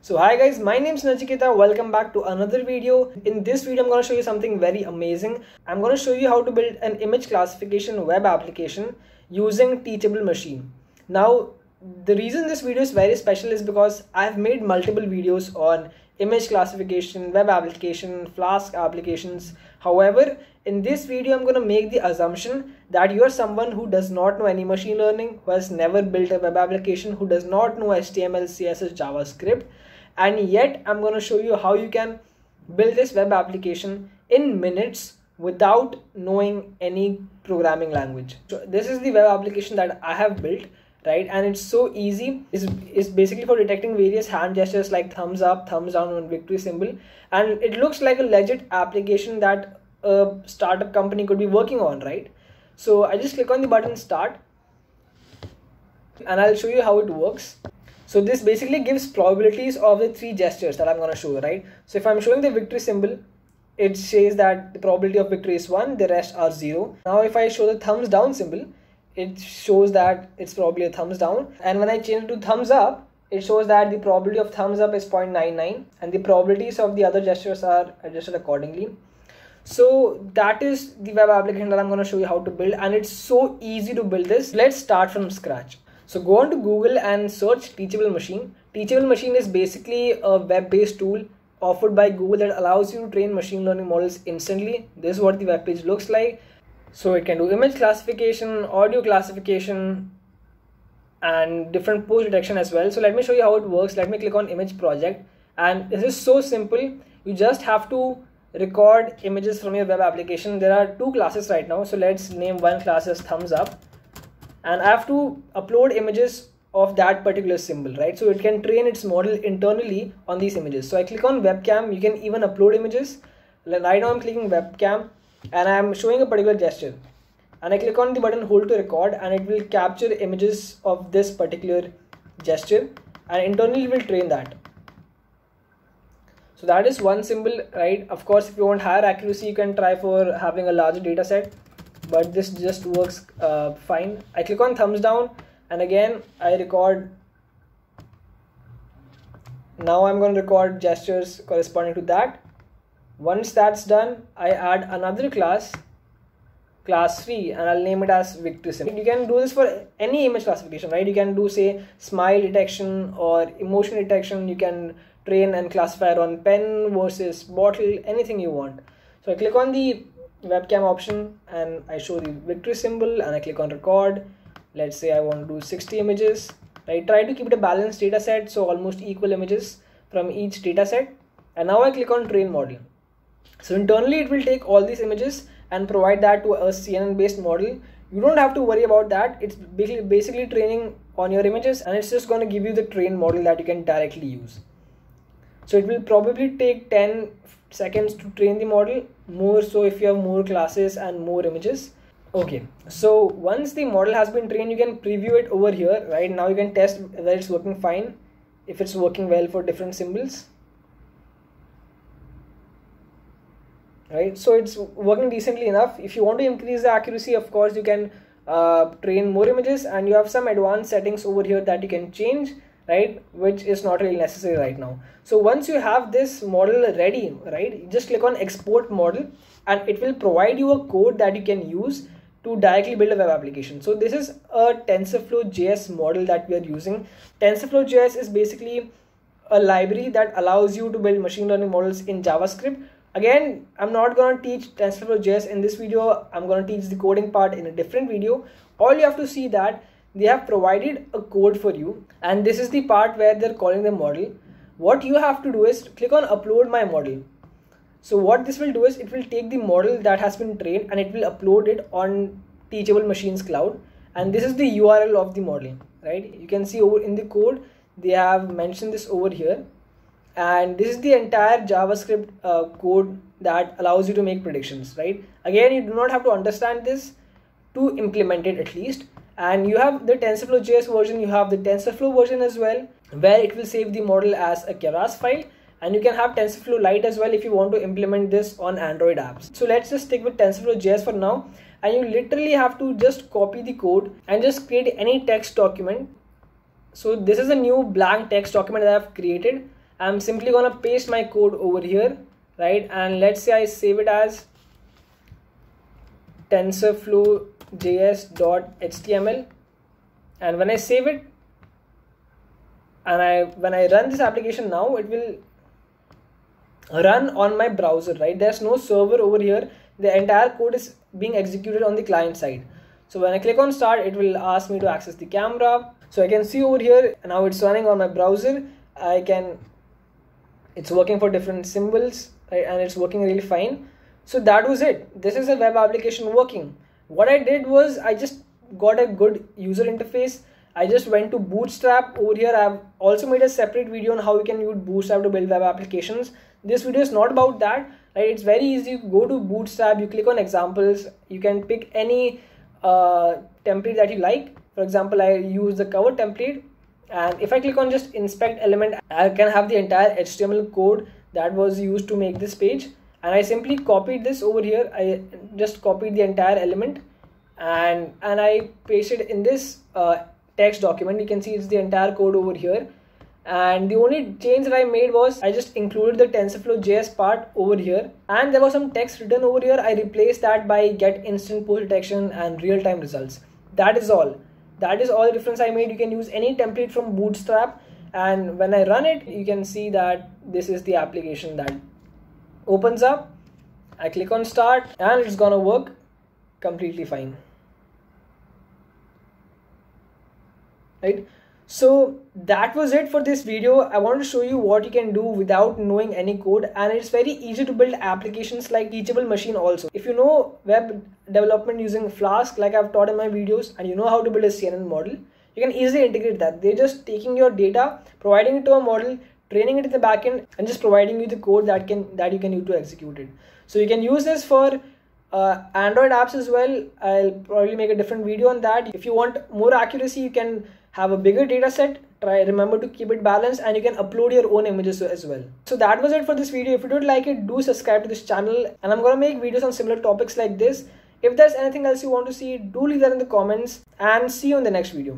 So hi guys, my name is Nachiketa. Welcome back to another video. In this video, I'm going to show you something very amazing. I'm going to show you how to build an image classification web application using Teachable Machine. Now, the reason this video is very special is because I've made multiple videos on image classification, web application, Flask applications. However, in this video, I'm going to make the assumption that you are someone who does not know any machine learning, who has never built a web application, who does not know HTML, CSS, JavaScript. And yet I'm going to show you how you can build this web application in minutes without knowing any programming language. So this is the web application that I have built, right? And it's so easy. It's basically for detecting various hand gestures like thumbs up, thumbs down, and victory symbol. And it looks like a legit application that a startup company could be working on, right? So I just click on the button start and I'll show you how it works. So this basically gives probabilities of the three gestures that I'm going to show, right? So if I'm showing the victory symbol, it says that the probability of victory is 1, the rest are 0. Now if I show the thumbs down symbol, it shows that it's probably a thumbs down. And when I change it to thumbs up, it shows that the probability of thumbs up is 0.99 and the probabilities of the other gestures are adjusted accordingly. So that is the web application that I'm going to show you how to build, and it's so easy to build this. Let's start from scratch. So go on to Google and search Teachable Machine. Teachable Machine is basically a web-based tool offered by Google that allows you to train machine learning models instantly. This is what the web page looks like. So it can do image classification, audio classification, and different pose detection as well. So let me show you how it works. Let me click on image project, and this is so simple. You just have to record images from your web application. There are two classes right now. So let's name one class as thumbs up. And I have to upload images of that particular symbol, right? So it can train its model internally on these images. So I click on webcam. You can even upload images. Right now I'm clicking webcam and I'm showing a particular gesture. And I click on the button hold to record and it will capture images of this particular gesture and internally it will train that. So that is one symbol, right? Of course, if you want higher accuracy, you can try for having a larger data set. But this just works fine. I click on thumbs down and again I record. Now I'm going to record gestures corresponding to that. Once that's done, I add another class 3, and I'll name it as victory symbol. You can do this for any image classification, right? You can do say smile detection or emotion detection. You can train and classify on pen versus bottle, anything you want. So I click on the webcam option and I show the victory symbol and I click on record. Let's say I want to do 60 images. I try to keep it a balanced data set, so almost equal images from each data set. And now I click on train model. So internally it will take all these images and provide that to a CNN based model. You don't have to worry about that. It's basically training on your images and it's just going to give you the train model that you can directly use. So it will probably take 10 seconds to train the model, more so if you have more classes and more images. Okay, so once the model has been trained, you can preview it over here. Right now you can test whether it's working fine, if it's working well for different symbols. Right, so it's working decently enough. If you want to increase the accuracy, of course you can train more images, and you have some advanced settings over here that you can change, right, which is not really necessary right now. So once you have this model ready, right, you just click on export model and it will provide you a code that you can use to directly build a web application. So this is a TensorFlow JS model that we are using. TensorFlow JS is basically a library that allows you to build machine learning models in JavaScript. Again, I'm not going to teach TensorFlow JS in this video. I'm going to teach the coding part in a different video. All you have to see that they have provided a code for you, and this is the part where they're calling the model. What you have to do is click on upload my model. So what this will do is it will take the model that has been trained and it will upload it on Teachable Machines cloud, and this is the URL of the model, right? You can see over in the code they have mentioned this over here, and this is the entire JavaScript code that allows you to make predictions, right? Again, you do not have to understand this to implement it at least. And you have the TensorFlow JS version, you have the TensorFlow version as well, where it will save the model as a Keras file, and you can have TensorFlow Lite as well if you want to implement this on Android apps. So let's just stick with TensorFlow JS for now, and you literally have to just copy the code and just create any text document. So this is a new blank text document that I've created, I'm simply gonna paste my code over here, right? And let's say I save it as TensorFlow.js.html, and when I save it and when I run this application now, it will run on my browser, right? There's no server over here. The entire code is being executed on the client side. So when I click on start, it will ask me to access the camera. So I can see over here now it's running on my browser. It's working for different symbols, right? And it's working really fine. So that was it. This is a web application working. What I did was I just got a good user interface. I just went to Bootstrap. Over here I've also made a separate video on how you can use Bootstrap to build web applications. This video is not about that, right? It's very easy. You go to Bootstrap, you click on examples, you can pick any template that you like. For example, I use the cover template, and if I click on just inspect element, I can have the entire HTML code that was used to make this page. And I simply copied this over here. I just copied the entire element and I pasted it in this text document. You can see it's the entire code over here. And the only change that I made was I just included the TensorFlow.js part over here, and there was some text written over here. I replaced that by get instant push detection and real-time results. That is all. That is all the difference I made. You can use any template from Bootstrap, and when I run it, you can see that this is the application that opens up. I click on start and it's gonna work completely fine, right? So that was it for this video. I want to show you what you can do without knowing any code, and it's very easy to build applications like Teachable Machine also. If you know web development using Flask like I've taught in my videos, and you know how to build a CNN model, you can easily integrate that. They're just taking your data, providing it to a model, training it in the backend, and just providing you the code that you can use to execute it. So you can use this for Android apps as well. I'll probably make a different video on that. If you want more accuracy, you can have a bigger data set. Remember to keep it balanced, and you can upload your own images as well. So that was it for this video. If you did like it, do subscribe to this channel, and I'm gonna make videos on similar topics like this. If there's anything else you want to see, do leave that in the comments, and see you in the next video.